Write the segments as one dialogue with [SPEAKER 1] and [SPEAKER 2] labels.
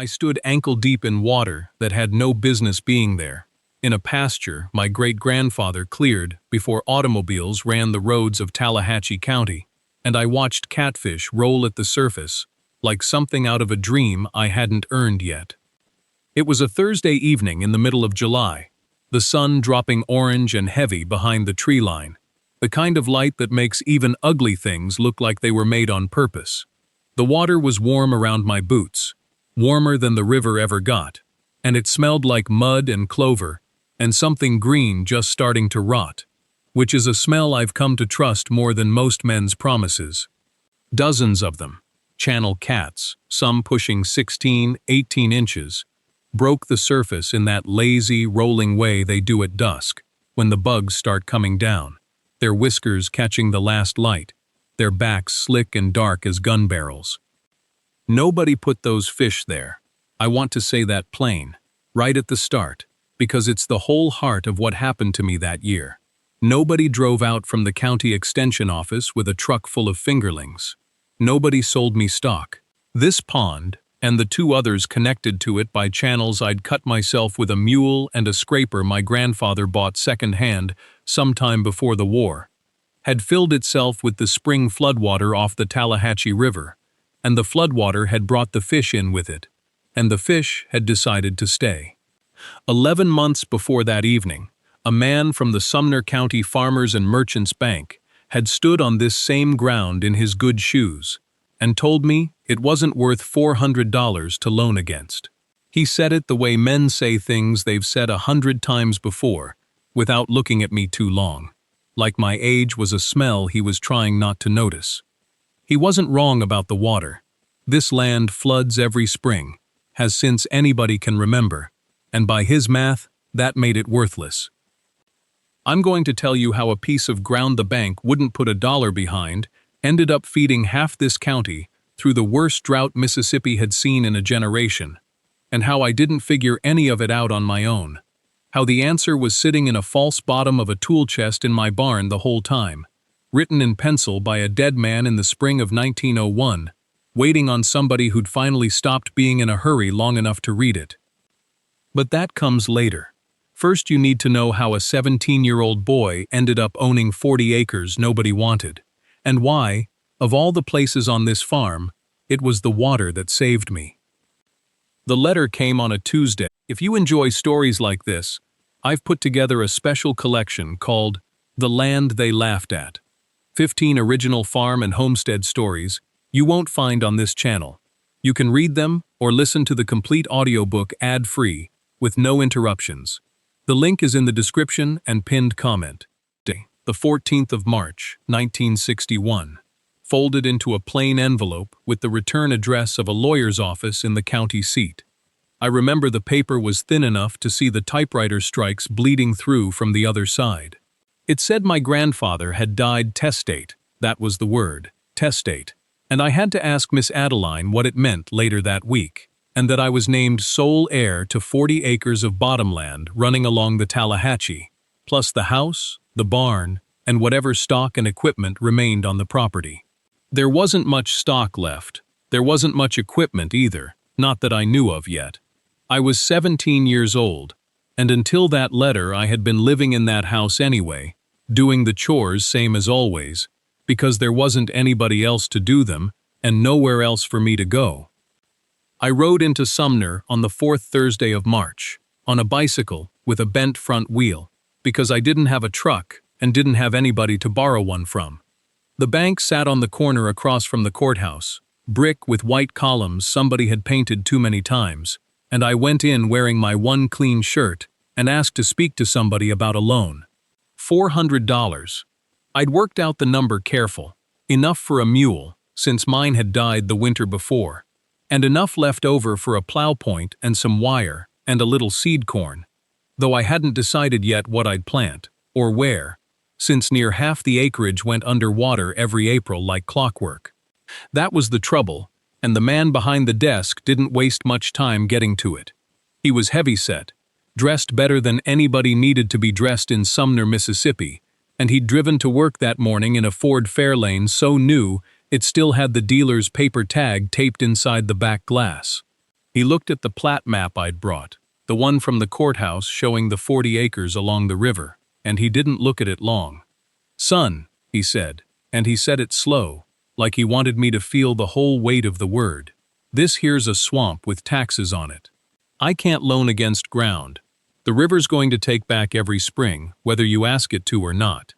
[SPEAKER 1] I stood ankle-deep in water that had no business being there, in a pasture my great-grandfather cleared before automobiles ran the roads of Tallahatchie County, and I watched catfish roll at the surface like something out of a dream I hadn't earned yet. It was a Thursday evening in the middle of July, the sun dropping orange and heavy behind the tree line, the kind of light that makes even ugly things look like they were made on purpose. The water was warm around my boots, warmer than the river ever got, and it smelled like mud and clover and something green just starting to rot, which is a smell I've come to trust more than most men's promises. Dozens of them, channel cats, some pushing 16, 18 inches, broke the surface in that lazy, rolling way they do at dusk, when the bugs start coming down, their whiskers catching the last light, their backs slick and dark as gun barrels. Nobody put those fish there. I want to say that plain, right at the start, because it's the whole heart of what happened to me that year. Nobody drove out from the county extension office with a truck full of fingerlings. Nobody sold me stock. This pond, and the two others connected to it by channels I'd cut myself with a mule and a scraper my grandfather bought second-hand sometime before the war, had filled itself with the spring floodwater off the Tallahatchie River, and the floodwater had brought the fish in with it, and the fish had decided to stay. 11 months before that evening, a man from the Sumner County Farmers and Merchants Bank had stood on this same ground in his good shoes and told me it wasn't worth $400 to loan against. He said it the way men say things they've said 100 times before, without looking at me too long, like my age was a smell he was trying not to notice. He wasn't wrong about the water. This land floods every spring, has since anybody can remember, and by his math, that made it worthless. I'm going to tell you how a piece of ground the bank wouldn't put a dollar behind ended up feeding half this county through the worst drought Mississippi had seen in a generation, and how I didn't figure any of it out on my own. How the answer was sitting in a false bottom of a tool chest in my barn the whole time, written in pencil by a dead man in the spring of 1901, waiting on somebody who'd finally stopped being in a hurry long enough to read it. But that comes later. First, you need to know how a 17-year-old boy ended up owning 40 acres nobody wanted, and why, of all the places on this farm, it was the water that saved me. The letter came on a Tuesday. If you enjoy stories like this, I've put together a special collection called The Land They Laughed At. 15 original farm and homestead stories you won't find on this channel. You can read them or listen to the complete audiobook ad-free with no interruptions. The link is in the description and pinned comment. Day, the 14th of March, 1961. Folded into a plain envelope with the return address of a lawyer's office in the county seat. I remember the paper was thin enough to see the typewriter strikes bleeding through from the other side. It said my grandfather had died testate, that was the word, testate, and I had to ask Miss Adeline what it meant later that week, and that I was named sole heir to 40 acres of bottomland running along the Tallahatchie, plus the house, the barn, and whatever stock and equipment remained on the property. There wasn't much stock left. There wasn't much equipment either, not that I knew of yet. I was 17 years old, and until that letter I had been living in that house anyway, doing the chores same as always, because there wasn't anybody else to do them and nowhere else for me to go. I rode into Sumner on the 4th Thursday of March, on a bicycle with a bent front wheel, because I didn't have a truck and didn't have anybody to borrow one from. The bank sat on the corner across from the courthouse, brick with white columns somebody had painted too many times, and I went in wearing my one clean shirt and asked to speak to somebody about a loan. $400. I'd worked out the number careful, enough for a mule, since mine had died the winter before, and enough left over for a plow point and some wire and a little seed corn, though I hadn't decided yet what I'd plant, or where, since near half the acreage went under water every April like clockwork. That was the trouble, and the man behind the desk didn't waste much time getting to it. He was heavy-set, dressed better than anybody needed to be dressed in Sumner, Mississippi, and he'd driven to work that morning in a Ford Fairlane so new it still had the dealer's paper tag taped inside the back glass. He looked at the plat map I'd brought, the one from the courthouse showing the 40 acres along the river, and he didn't look at it long. "Son," he said, and he said it slow, like he wanted me to feel the whole weight of the word. "This here's a swamp with taxes on it. I can't loan against ground. The river's going to take back every spring, whether you ask it to or not."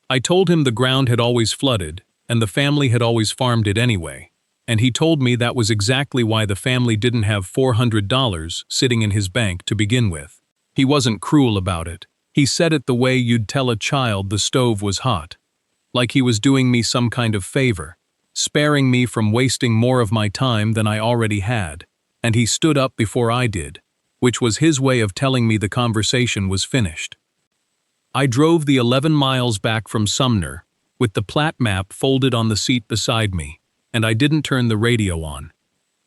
[SPEAKER 1] I told him the ground had always flooded, and the family had always farmed it anyway, and he told me that was exactly why the family didn't have $400 sitting in his bank to begin with. He wasn't cruel about it. He said it the way you'd tell a child the stove was hot. Like he was doing me some kind of favor, sparing me from wasting more of my time than I already had, and he stood up before I did, which was his way of telling me the conversation was finished. I drove the 11 miles back from Sumner, with the plat map folded on the seat beside me, and I didn't turn the radio on.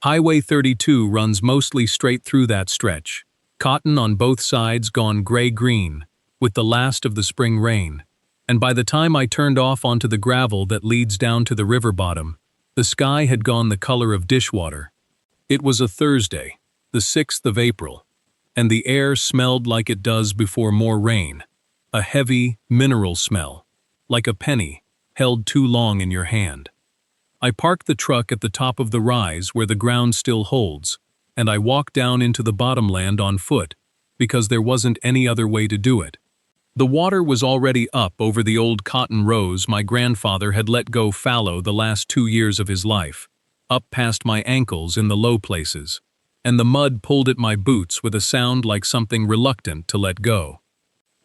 [SPEAKER 1] Highway 32 runs mostly straight through that stretch, cotton on both sides gone gray-green, with the last of the spring rain, and by the time I turned off onto the gravel that leads down to the river bottom, the sky had gone the color of dishwater. It was a Thursday, the 6th of April, and the air smelled like it does before more rain, a heavy, mineral smell, like a penny held too long in your hand. I parked the truck at the top of the rise where the ground still holds, and I walked down into the Bottomland on foot, because there wasn't any other way to do it. The water was already up over the old cotton rows my grandfather had let go fallow the last 2 years of his life, up past my ankles in the low places, and the mud pulled at my boots with a sound like something reluctant to let go.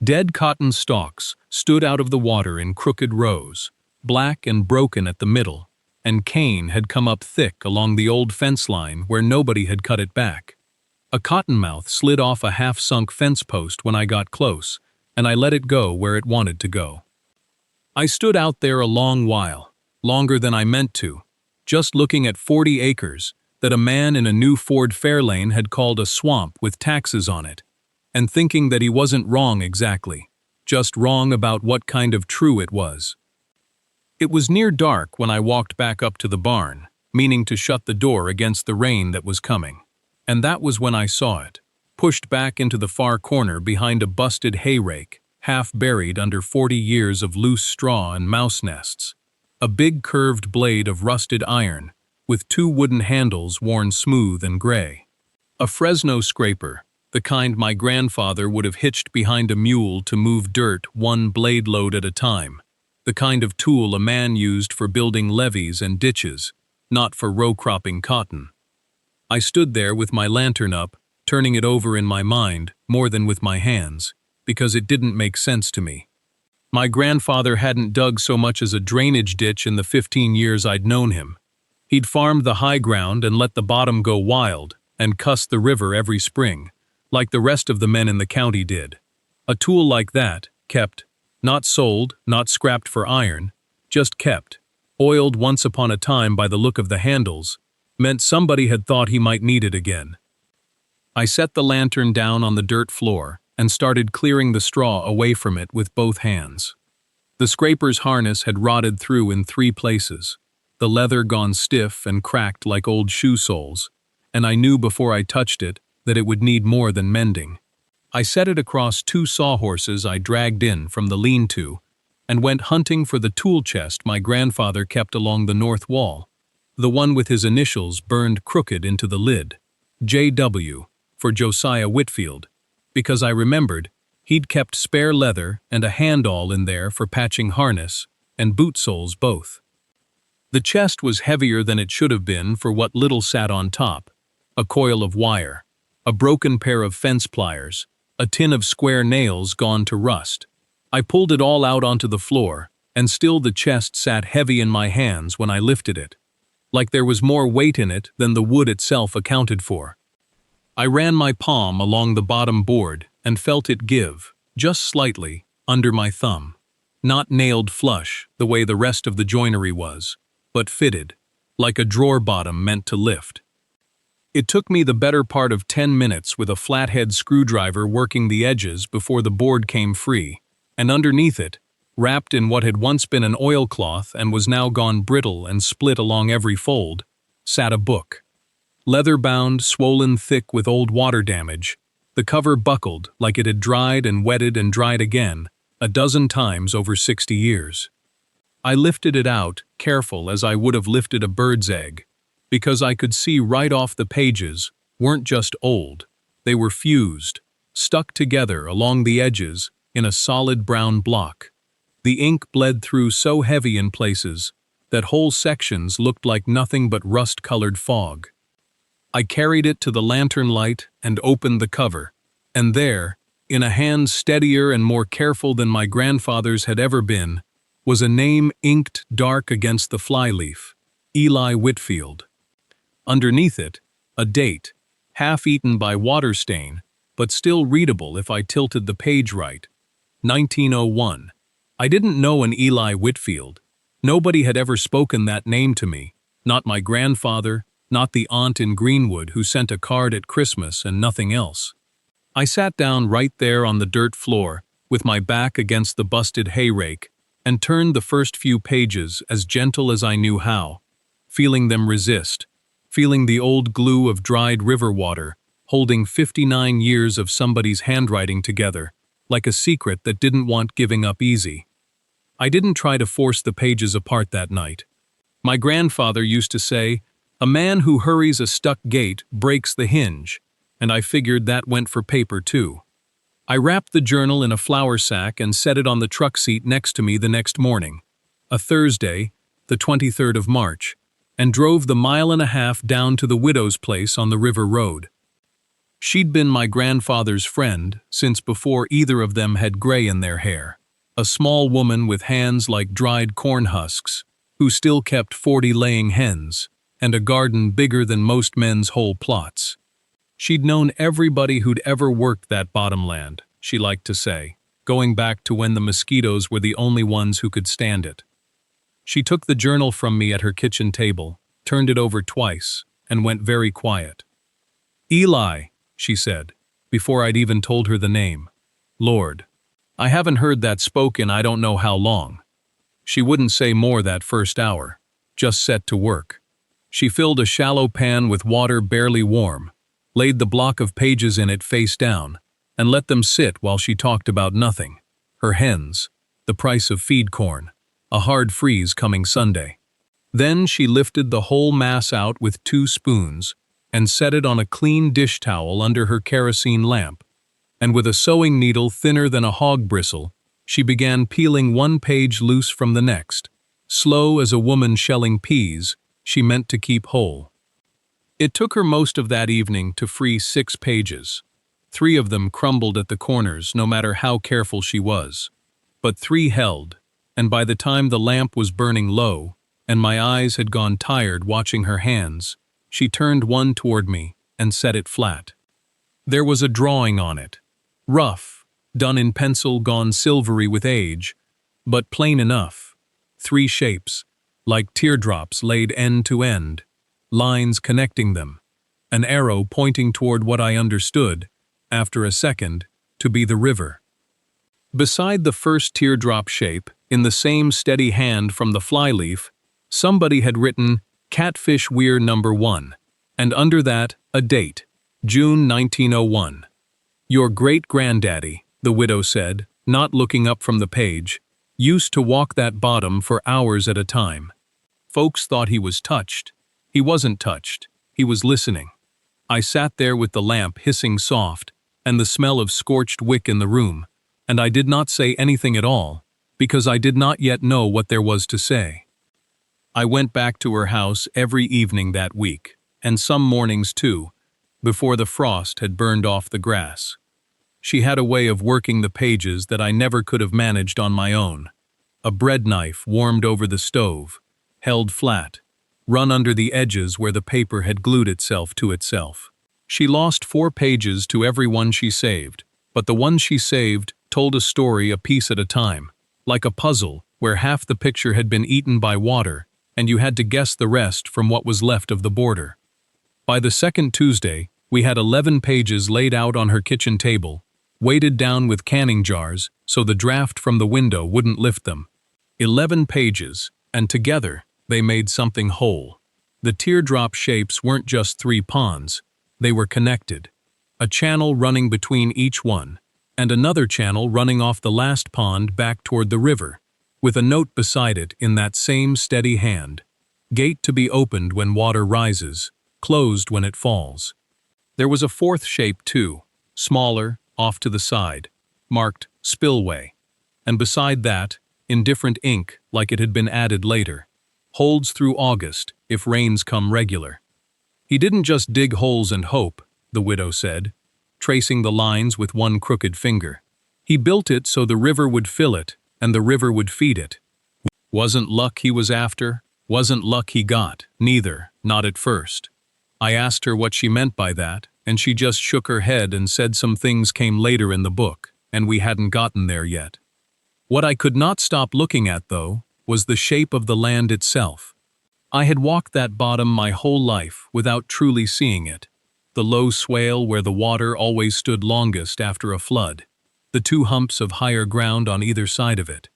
[SPEAKER 1] Dead cotton stalks stood out of the water in crooked rows, black and broken at the middle, and cane had come up thick along the old fence line where nobody had cut it back. A cottonmouth slid off a half-sunk fence post when I got close, and I let it go where it wanted to go. I stood out there a long while, longer than I meant to, just looking at 40 acres that a man in a new Ford Fairlane had called a swamp with taxes on it, and thinking that he wasn't wrong exactly, just wrong about what kind of true it was. It was near dark when I walked back up to the barn, meaning to shut the door against the rain that was coming, and that was when I saw it, pushed back into the far corner behind a busted hay rake, half buried under 40 years of loose straw and mouse nests. A big curved blade of rusted iron, with 2 wooden handles worn smooth and gray. A Fresno scraper, the kind my grandfather would have hitched behind a mule to move dirt 1 blade load at a time, the kind of tool a man used for building levees and ditches, not for row-cropping cotton. I stood there with my lantern up, turning it over in my mind more than with my hands, because it didn't make sense to me. My grandfather hadn't dug so much as a drainage ditch in the 15 years I'd known him. He'd farmed the high ground and let the bottom go wild, and cussed the river every spring, like the rest of the men in the county did. A tool like that, kept, not sold, not scrapped for iron, just kept, oiled once upon a time by the look of the handles, meant somebody had thought he might need it again. I set the lantern down on the dirt floor and started clearing the straw away from it with both hands. The scraper's harness had rotted through in 3 places, the leather gone stiff and cracked like old shoe soles, and I knew before I touched it that it would need more than mending. I set it across 2 sawhorses I dragged in from the lean-to, and went hunting for the tool chest my grandfather kept along the north wall, the one with his initials burned crooked into the lid, J.W., for Josiah Whitfield, because I remembered he'd kept spare leather and a hand-awl in there for patching harness and boot soles both. The chest was heavier than it should have been for what little sat on top, a coil of wire, a broken pair of fence pliers, a tin of square nails gone to rust. I pulled it all out onto the floor, and still the chest sat heavy in my hands when I lifted it, like there was more weight in it than the wood itself accounted for. I ran my palm along the bottom board and felt it give, just slightly, under my thumb. Not nailed flush, the way the rest of the joinery was, but fitted, like a drawer bottom meant to lift. It took me the better part of 10 minutes with a flathead screwdriver working the edges before the board came free, and underneath it, wrapped in what had once been an oilcloth and was now gone brittle and split along every fold, sat a book. Leather-bound, swollen thick with old water damage, the cover buckled like it had dried and wetted and dried again, a dozen times over 60 years. I lifted it out, careful as I would have lifted a bird's egg, because I could see right off the pages weren't just old, they were fused, stuck together along the edges in a solid brown block. The ink bled through so heavy in places that whole sections looked like nothing but rust-colored fog. I carried it to the lantern light and opened the cover, and there, in a hand steadier and more careful than my grandfather's had ever been, was a name inked dark against the flyleaf, Eli Whitfield. Underneath it, a date, half-eaten by water stain, but still readable if I tilted the page right, 1901. I didn't know an Eli Whitfield. Nobody had ever spoken that name to me, not my grandfather, not the aunt in Greenwood who sent a card at Christmas and nothing else. I sat down right there on the dirt floor, with my back against the busted hay rake, and turned the first few pages as gentle as I knew how, feeling them resist, feeling the old glue of dried river water, holding 59 years of somebody's handwriting together, like a secret that didn't want giving up easy. I didn't try to force the pages apart that night. My grandfather used to say, "A man who hurries a stuck gate breaks the hinge," and I figured that went for paper too. I wrapped the journal in a flour sack and set it on the truck seat next to me the next morning, a Thursday, the 23rd of March, and drove the 1.5 miles down to the widow's place on the river road. She'd been my grandfather's friend since before either of them had gray in their hair, a small woman with hands like dried corn husks, who still kept 40 laying hens, and a garden bigger than most men's whole plots. She'd known everybody who'd ever worked that Bottomland, she liked to say, going back to when the mosquitoes were the only ones who could stand it. She took the journal from me at her kitchen table, turned it over twice, and went very quiet. "Eli," she said, before I'd even told her the name. "Lord, I haven't heard that spoken I don't know how long." She wouldn't say more that first hour, just set to work. She filled a shallow pan with water barely warm, laid the block of pages in it face down, and let them sit while she talked about nothing, her hens, the price of feed corn, a hard freeze coming Sunday. Then she lifted the whole mass out with 2 spoons and set it on a clean dish towel under her kerosene lamp, and with a sewing needle thinner than a hog bristle, she began peeling one page loose from the next. Slow as a woman shelling peas, she meant to keep whole. It took her most of that evening to free 6 pages. 3 of them crumbled at the corners no matter how careful she was. But 3 held, and by the time the lamp was burning low, and my eyes had gone tired watching her hands, she turned one toward me and set it flat. There was a drawing on it, rough, done in pencil gone silvery with age, but plain enough. 3 shapes, like teardrops laid end to end, lines connecting them, an arrow pointing toward what I understood, after a second, to be the river. Beside the first teardrop shape, in the same steady hand from the flyleaf, somebody had written Catfish Weir No. 1, and under that, a date, June 1901. "Your great-granddaddy," the widow said, not looking up from the page, "used to walk that bottom for hours at a time. Folks thought he was touched. He wasn't touched. He was listening. I sat there with the lamp hissing soft, and the smell of scorched wick in the room, and I did not say anything at all, because I did not yet know what there was to say. I went back to her house every evening that week, and some mornings too, before the frost had burned off the grass. She had a way of working the pages that I never could have managed on my own. A bread knife warmed over the stove, held flat, run under the edges where the paper had glued itself to itself. She lost 4 pages to every one she saved, but the one she saved told a story a piece at a time, like a puzzle where half the picture had been eaten by water, and you had to guess the rest from what was left of the border. By the second Tuesday, we had 11 pages laid out on her kitchen table, weighted down with canning jars so the draft from the window wouldn't lift them. 11 pages, and together they made something whole. The teardrop shapes weren't just three ponds, they were connected. A channel running between each one, and another channel running off the last pond back toward the river, with a note beside it in that same steady hand. Gate to be opened when water rises, closed when it falls. There was a fourth shape too, smaller, off to the side, marked spillway. And beside that, in different ink like it had been added later, holds through August if rains come regular. He didn't just dig holes and hope, the widow said, tracing the lines with one crooked finger. He built it so the river would fill it and the river would feed it. Wasn't luck he was after, wasn't luck he got, neither, not at first. I asked her what she meant by that, and she just shook her head and said some things came later in the book, and we hadn't gotten there yet. What I could not stop looking at, though, was the shape of the land itself. I had walked that bottom my whole life without truly seeing it. The low swale where the water always stood longest after a flood. The two humps of higher ground on either side of it.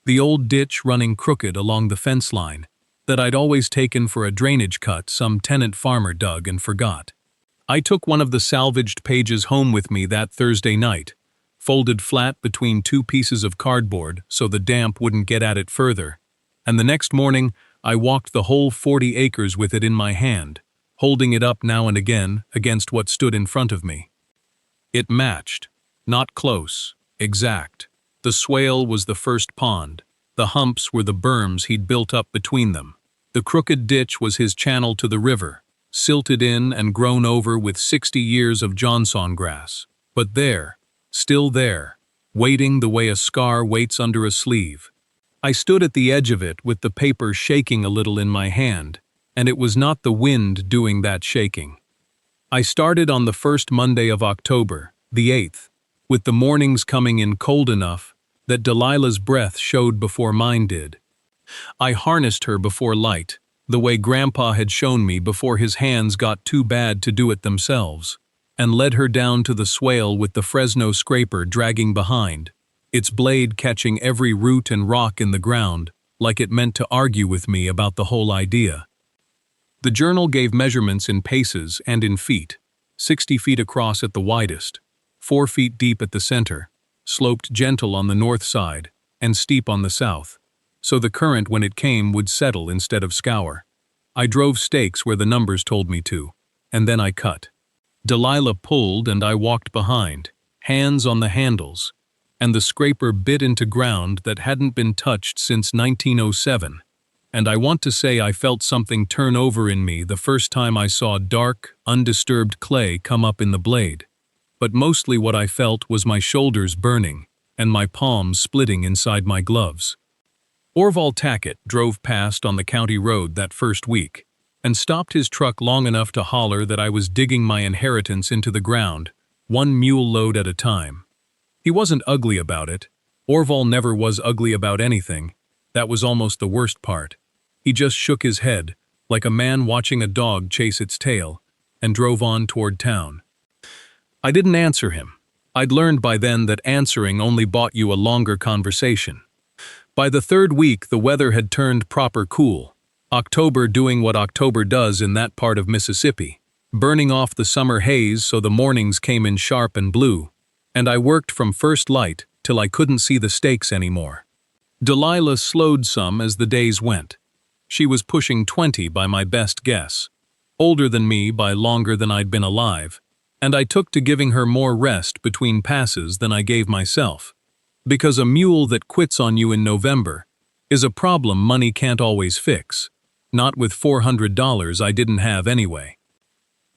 [SPEAKER 1] The old ditch running crooked along the fence line that I'd always taken for a drainage cut some tenant farmer dug and forgot. I took one of the salvaged pages home with me that Thursday night, folded flat between two pieces of cardboard so the damp wouldn't get at it further, and the next morning I walked the whole 40 acres with it in my hand, holding it up now and again against what stood in front of me. It matched. Not close, exact. The swale was the first pond. The humps were the berms he'd built up between them. The crooked ditch was his channel to the river, silted in and grown over with 60 years of Johnson grass. But there, still there, waiting the way a scar waits under a sleeve. I stood at the edge of it with the paper shaking a little in my hand, and it was not the wind doing that shaking. I started on the first Monday of October, the 8th, with the mornings coming in cold enough that Delilah's breath showed before mine did. I harnessed her before light, the way Grandpa had shown me before his hands got too bad to do it themselves, and led her down to the swale with the Fresno scraper dragging behind, its blade catching every root and rock in the ground, like it meant to argue with me about the whole idea. The journal gave measurements in paces and in feet, 60 feet across at the widest, 4 feet deep at the center, sloped gentle on the north side, and steep on the south, so the current when it came would settle instead of scour. I drove stakes where the numbers told me to, and then I cut. Delilah pulled and I walked behind, hands on the handles, and the scraper bit into ground that hadn't been touched since 1907, and I want to say I felt something turn over in me the first time I saw dark, undisturbed clay come up in the blade. But mostly what I felt was my shoulders burning and my palms splitting inside my gloves. Orval Tackett drove past on the county road that first week and stopped his truck long enough to holler that I was digging my inheritance into the ground, one mule load at a time. He wasn't ugly about it. Orval never was ugly about anything. That was almost the worst part. He just shook his head, like a man watching a dog chase its tail, and drove on toward town. I didn't answer him. I'd learned by then that answering only bought you a longer conversation. By the third week, the weather had turned proper cool. October doing what October does in that part of Mississippi, burning off the summer haze so the mornings came in sharp and blue, and I worked from first light till I couldn't see the stakes anymore. Delilah slowed some as the days went. She was pushing 20 by my best guess, older than me by longer than I'd been alive, and I took to giving her more rest between passes than I gave myself. Because a mule that quits on you in November is a problem money can't always fix, not with $400 I didn't have anyway.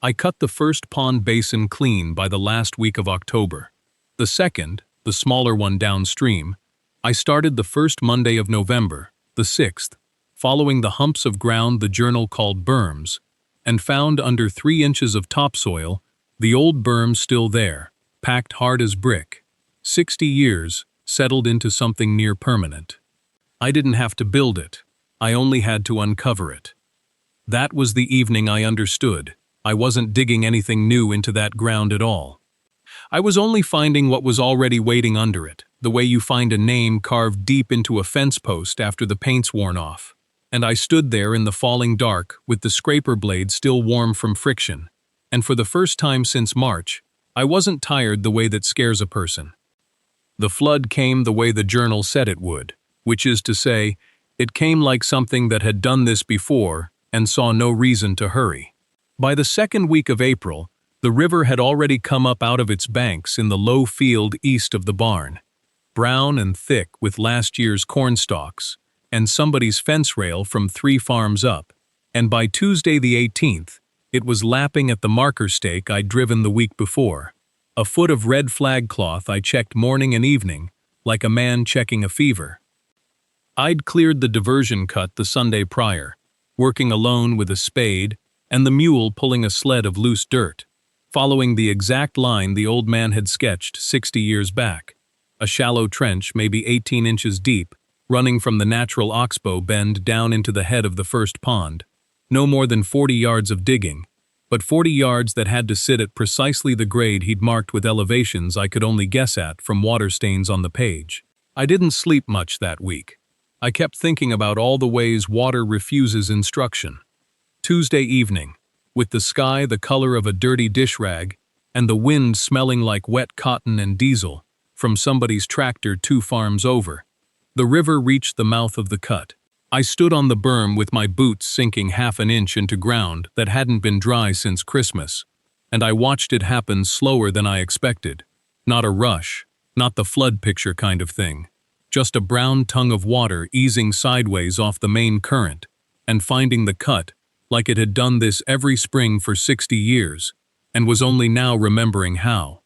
[SPEAKER 1] I cut the first pond basin clean by the last week of October. The second, the smaller one downstream, I started the first Monday of November, the 6th, following the humps of ground the journal called berms, and found under 3 inches of topsoil the old berm still there, packed hard as brick. 60 years, settled into something near permanent. I didn't have to build it. I only had to uncover it. That was the evening I understood. I wasn't digging anything new into that ground at all. I was only finding what was already waiting under it, the way you find a name carved deep into a fence post after the paint's worn off. and I stood there in the falling dark with the scraper blade still warm from friction, and for the first time since March, I wasn't tired the way that scares a person. The flood came the way the journal said it would, which is to say, it came like something that had done this before and saw no reason to hurry. By the second week of April, the river had already come up out of its banks in the low field east of the barn, brown and thick with last year's corn stalks, and somebody's fence rail from 3 farms up, and by Tuesday the 18th, it was lapping at the marker stake I'd driven the week before, a foot of red flag cloth I checked morning and evening, like a man checking a fever. I'd cleared the diversion cut the Sunday prior, working alone with a spade and the mule pulling a sled of loose dirt, following the exact line the old man had sketched 60 years back, a shallow trench maybe 18 inches deep, running from the natural oxbow bend down into the head of the first pond. No more than 40 yards of digging, but 40 yards that had to sit at precisely the grade he'd marked with elevations I could only guess at from water stains on the page. I didn't sleep much that week. I kept thinking about all the ways water refuses instruction. Tuesday evening, with the sky the color of a dirty dish rag, and the wind smelling like wet cotton and diesel from somebody's tractor 2 farms over, the river reached the mouth of the cut. I stood on the berm with my boots sinking half an inch into ground that hadn't been dry since Christmas, and I watched it happen slower than I expected. Not a rush, not the flood picture kind of thing, just a brown tongue of water easing sideways off the main current, and finding the cut like it had done this every spring for 60 years, and was only now remembering how.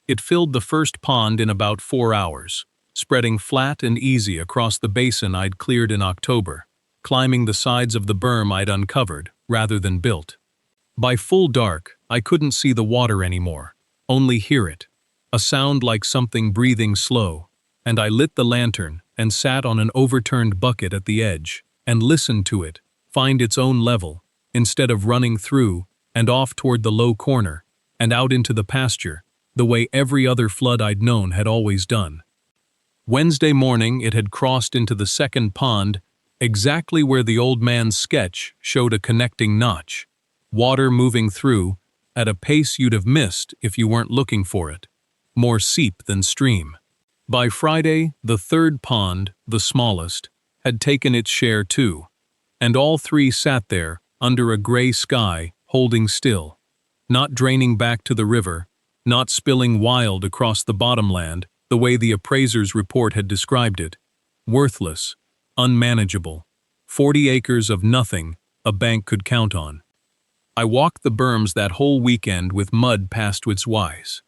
[SPEAKER 1] It filled the first pond in about 4 hours, spreading flat and easy across the basin I'd cleared in October, climbing the sides of the berm I'd uncovered, rather than built. By full dark, I couldn't see the water anymore, only hear it, a sound like something breathing slow, and I lit the lantern and sat on an overturned bucket at the edge, and listened to it find its own level, instead of running through and off toward the low corner, and out into the pasture, the way every other flood I'd known had always done. Wednesday morning it had crossed into the second pond, exactly where the old man's sketch showed a connecting notch, water moving through, at a pace you'd have missed if you weren't looking for it, more seep than stream. By Friday, the third pond, the smallest, had taken its share too, and all 3 sat there, under a gray sky, holding still, not draining back to the river, not spilling wild across the bottomland, the way the appraiser's report had described it. Worthless, unmanageable, 40 acres of nothing a bank could count on. I walked the berms that whole weekend with mud past its wise.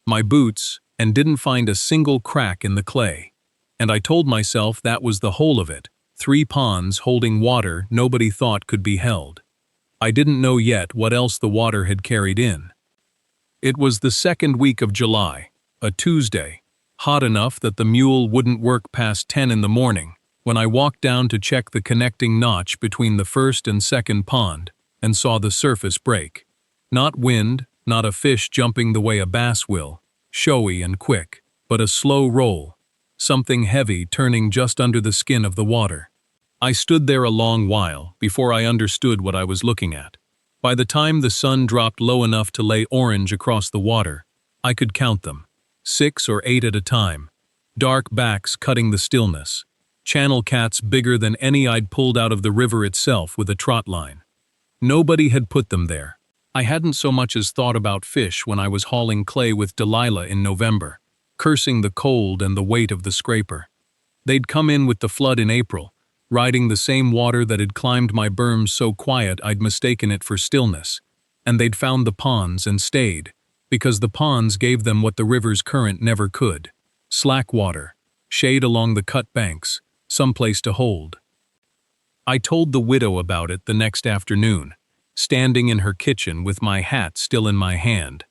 [SPEAKER 1] My boots, and didn't find a single crack in the clay. And I told myself that was the whole of it, 3 ponds holding water nobody thought could be held. I didn't know yet what else the water had carried in. It was the second week of July, a Tuesday, hot enough that the mule wouldn't work past 10 in the morning, when I walked down to check the connecting notch between the first and second pond, and saw the surface break. Not wind, not a fish jumping the way a bass will, showy and quick, but a slow roll, something heavy turning just under the skin of the water. I stood there a long while before I understood what I was looking at. By the time the sun dropped low enough to lay orange across the water, I could count them, 6 or 8 at a time, dark backs cutting the stillness, channel cats bigger than any I'd pulled out of the river itself with a trot line. Nobody had put them there. I hadn't so much as thought about fish when I was hauling clay with Delilah in November, cursing the cold and the weight of the scraper. They'd come in with the flood in April, riding the same water that had climbed my berms so quiet I'd mistaken it for stillness, and they'd found the ponds and stayed, because the ponds gave them what the river's current never could: slack water, shade along the cut banks, someplace to hold. I told the widow about it the next afternoon, standing in her kitchen with my hat still in my hand,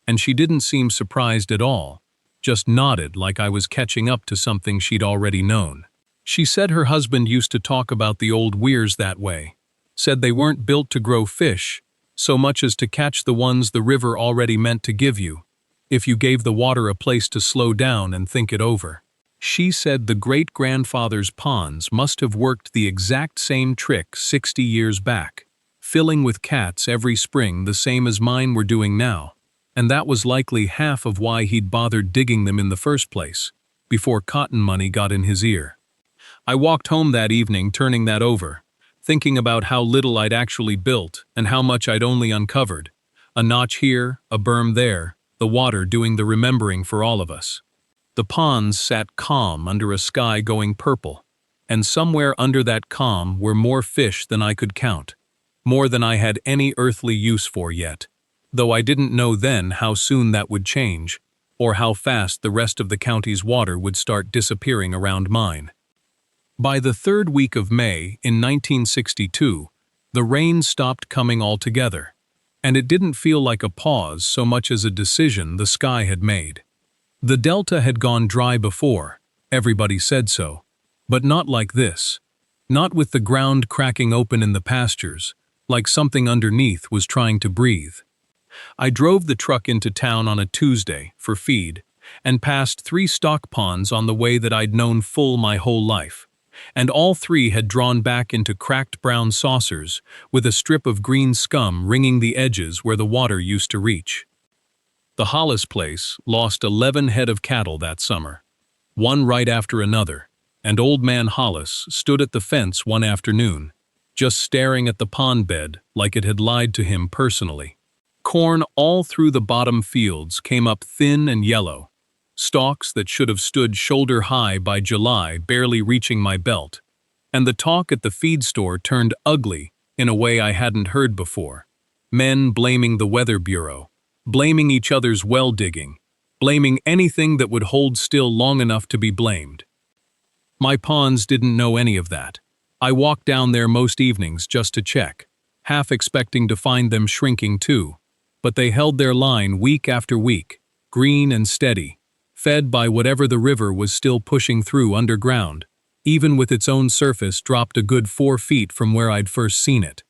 [SPEAKER 1] and she didn't seem surprised at all, just nodded like I was catching up to something she'd already known. She said her husband used to talk about the old weirs that way, said they weren't built to grow fish, so much as to catch the ones the river already meant to give you, if you gave the water a place to slow down and think it over. She said the great-grandfather's ponds must have worked the exact same trick 60 years back, filling with cats every spring the same as mine were doing now, and that was likely half of why he'd bothered digging them in the first place, before cotton money got in his ear. I walked home that evening turning that over, thinking about how little I'd actually built and how much I'd only uncovered. A notch here, a berm there, the water doing the remembering for all of us. The ponds sat calm under a sky going purple, and somewhere under that calm were more fish than I could count, more than I had any earthly use for yet, though I didn't know then how soon that would change, or how fast the rest of the county's water would start disappearing around mine. By the third week of May in 1962, the rain stopped coming altogether, and it didn't feel like a pause so much as a decision the sky had made. The delta had gone dry before, everybody said so, but not like this. Not with the ground cracking open in the pastures, like something underneath was trying to breathe. I drove the truck into town on a Tuesday for feed, and passed 3 stock ponds on the way that I'd known full my whole life, and all 3 had drawn back into cracked brown saucers with a strip of green scum ringing the edges where the water used to reach. The Hollis place lost 11 head of cattle that summer, one right after another, and Old Man Hollis stood at the fence one afternoon, just staring at the pond bed like it had lied to him personally. Corn all through the bottom fields came up thin and yellow, stalks that should have stood shoulder-high by July barely reaching my belt, and the talk at the feed store turned ugly in a way I hadn't heard before. Men blaming the Weather Bureau, blaming each other's well digging, blaming anything that would hold still long enough to be blamed. My ponds didn't know any of that. I walked down there most evenings just to check, half expecting to find them shrinking too, but they held their line week after week, green and steady, fed by whatever the river was still pushing through underground, even with its own surface dropped a good 4 feet from where I'd first seen it.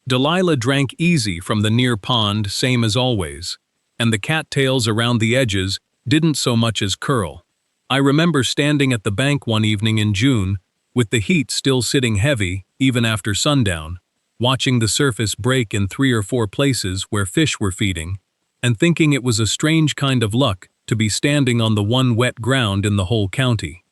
[SPEAKER 1] Delilah drank easy from the near pond, same as always, and the cattails around the edges didn't so much as curl. I remember standing at the bank one evening in June, with the heat still sitting heavy, even after sundown, watching the surface break in 3 or 4 places where fish were feeding, and thinking it was a strange kind of luck to be standing on the one wet ground in the whole county.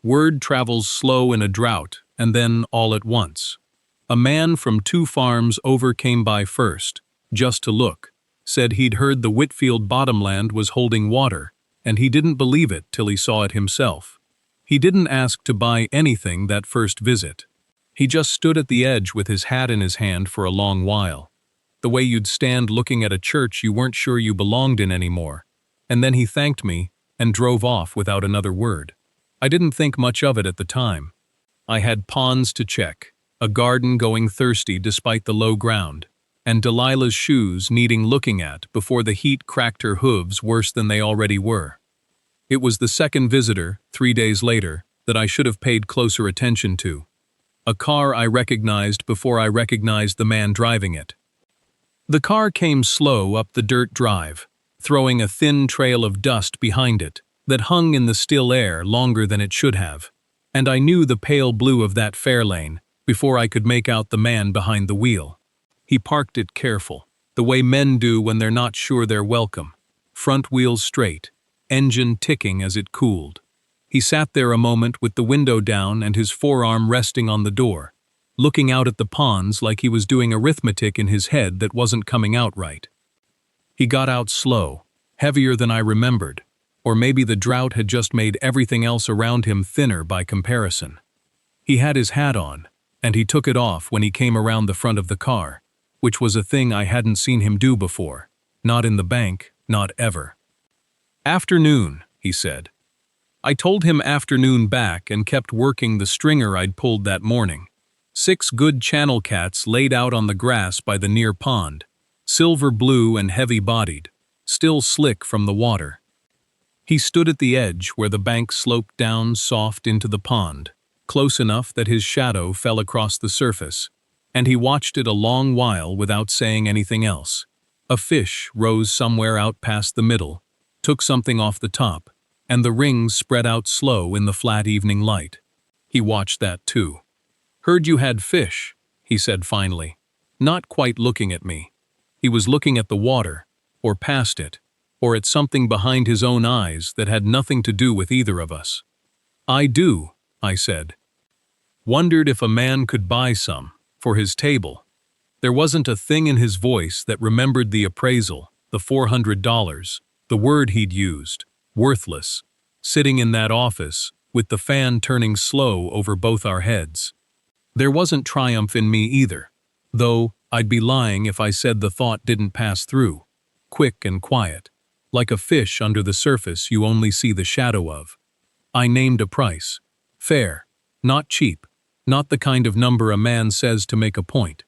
[SPEAKER 1] Word travels slow in a drought, and then all at once. A man from 2 farms over came by first, just to look, said he'd heard the Whitfield Bottomland was holding water, and he didn't believe it till he saw it himself. He didn't ask to buy anything that first visit. He just stood at the edge with his hat in his hand for a long while, the way you'd stand looking at a church you weren't sure you belonged in anymore, and then he thanked me and drove off without another word. I didn't think much of it at the time. I had ponds to check, a garden going thirsty despite the low ground, and Delilah's shoes needing looking at before the heat cracked her hooves worse than they already were. It was the second visitor, 3 days later, that I should have paid closer attention to. A car I recognized before I recognized the man driving it. The car came slow up the dirt drive, throwing a thin trail of dust behind it that hung in the still air longer than it should have, and I knew the pale blue of that fare lane before I could make out the man behind the wheel. He parked it careful, the way men do when they're not sure they're welcome, front wheels straight, engine ticking as it cooled. He sat there a moment with the window down and his forearm resting on the door, looking out at the ponds like he was doing arithmetic in his head that wasn't coming out right. He got out slow, heavier than I remembered, or maybe the drought had just made everything else around him thinner by comparison. He had his hat on, and he took it off when he came around the front of the car, which was a thing I hadn't seen him do before, not in the bank, not ever. "Afternoon," he said. I told him afternoon back and kept working the stringer I'd pulled that morning. 6 good channel cats laid out on the grass by the near pond, silver blue and heavy-bodied, still slick from the water. He stood at the edge where the bank sloped down soft into the pond, close enough that his shadow fell across the surface, and he watched it a long while without saying anything else. A fish rose somewhere out past the middle, took something off the top, and the rings spread out slow in the flat evening light. He watched that too. "Heard you had fish," he said finally, not quite looking at me. He was looking at the water, or past it, or at something behind his own eyes that had nothing to do with either of us. "I do," I said. Wondered if a man could buy some, for his table. There wasn't a thing in his voice that remembered the appraisal, the $400, the word he'd used, worthless, sitting in that office, with the fan turning slow over both our heads. There wasn't triumph in me either, though I'd be lying if I said the thought didn't pass through, quick and quiet, like a fish under the surface you only see the shadow of. I named a price. Fair, not cheap, not the kind of number a man says to make a point.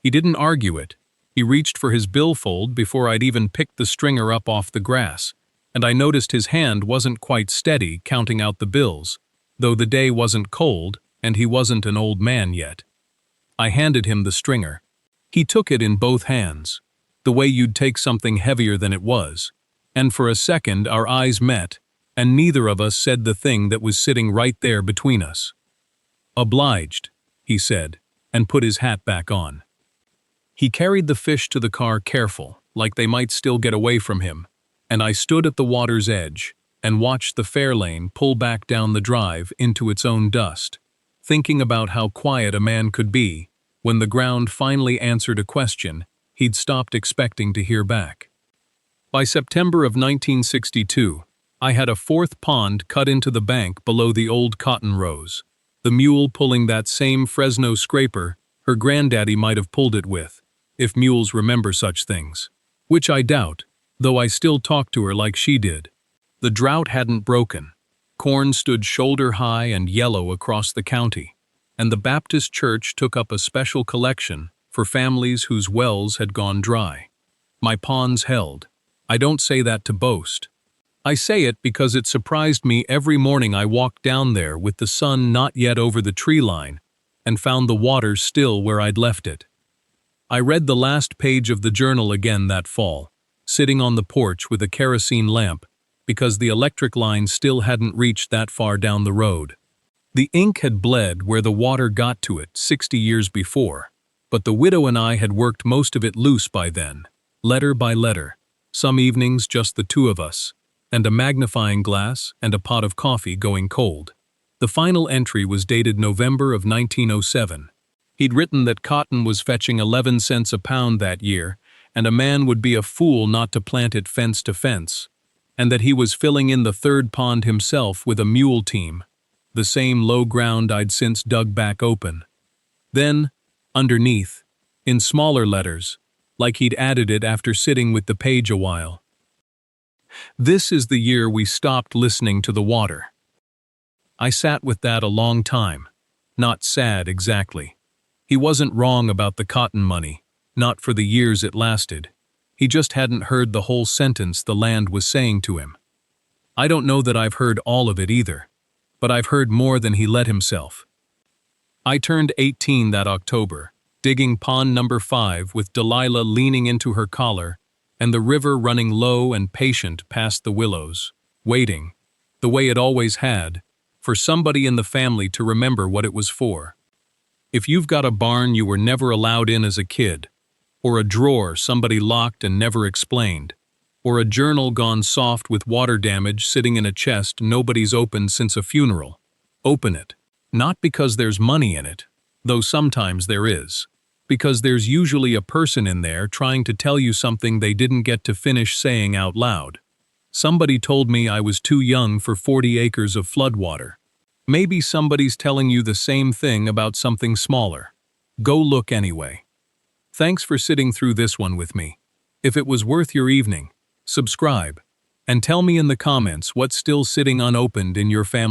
[SPEAKER 1] He didn't argue it. He reached for his billfold before I'd even picked the stringer up off the grass, and I noticed his hand wasn't quite steady counting out the bills, though the day wasn't cold and he wasn't an old man yet. I handed him the stringer. He took it in both hands, the way you'd take something heavier than it was, and for a second our eyes met, and neither of us said the thing that was sitting right there between us. "Obliged," he said, and put his hat back on. He carried the fish to the car careful, like they might still get away from him, and I stood at the water's edge and watched the Fairlane pull back down the drive into its own dust, thinking about how quiet a man could be when the ground finally answered a question he'd stopped expecting to hear back. By September of 1962, I had a fourth pond cut into the bank below the old cotton rows, the mule pulling that same Fresno scraper her granddaddy might have pulled it with, if mules remember such things, which I doubt, though I still talk to her like she did. The drought hadn't broken. Corn stood shoulder-high and yellow across the county, and the Baptist church took up a special collection for families whose wells had gone dry. My ponds held. I don't say that to boast. I say it because it surprised me every morning I walked down there with the sun not yet over the tree line and found the water still where I'd left it. I read the last page of the journal again that fall, sitting on the porch with a kerosene lamp, because the electric line still hadn't reached that far down the road. The ink had bled where the water got to it 60 years before, but the widow and I had worked most of it loose by then, letter by letter, some evenings just the two of us, and a magnifying glass and a pot of coffee going cold. The final entry was dated November of 1907. He'd written that cotton was fetching 11 cents a pound that year, and a man would be a fool not to plant it fence to fence, and that he was filling in the third pond himself with a mule team, the same low ground I'd since dug back open. Then, underneath, in smaller letters, like he'd added it after sitting with the page a while, "This is the year we stopped listening to the water." I sat with that a long time, not sad exactly. He wasn't wrong about the cotton money, not for the years it lasted. He just hadn't heard the whole sentence the land was saying to him. I don't know that I've heard all of it either, but I've heard more than he let himself. I turned 18 that October, digging pond number 5 with Delilah leaning into her collar and the river running low and patient past the willows, waiting, the way it always had, for somebody in the family to remember what it was for. If you've got a barn you were never allowed in as a kid, or a drawer somebody locked and never explained, or a journal gone soft with water damage sitting in a chest nobody's opened since a funeral, open it. Not because there's money in it, though sometimes there is, because there's usually a person in there trying to tell you something they didn't get to finish saying out loud. Somebody told me I was too young for 40 acres of floodwater. Maybe somebody's telling you the same thing about something smaller. Go look anyway. Thanks for sitting through this one with me. If it was worth your evening, subscribe, and tell me in the comments what's still sitting unopened in your family.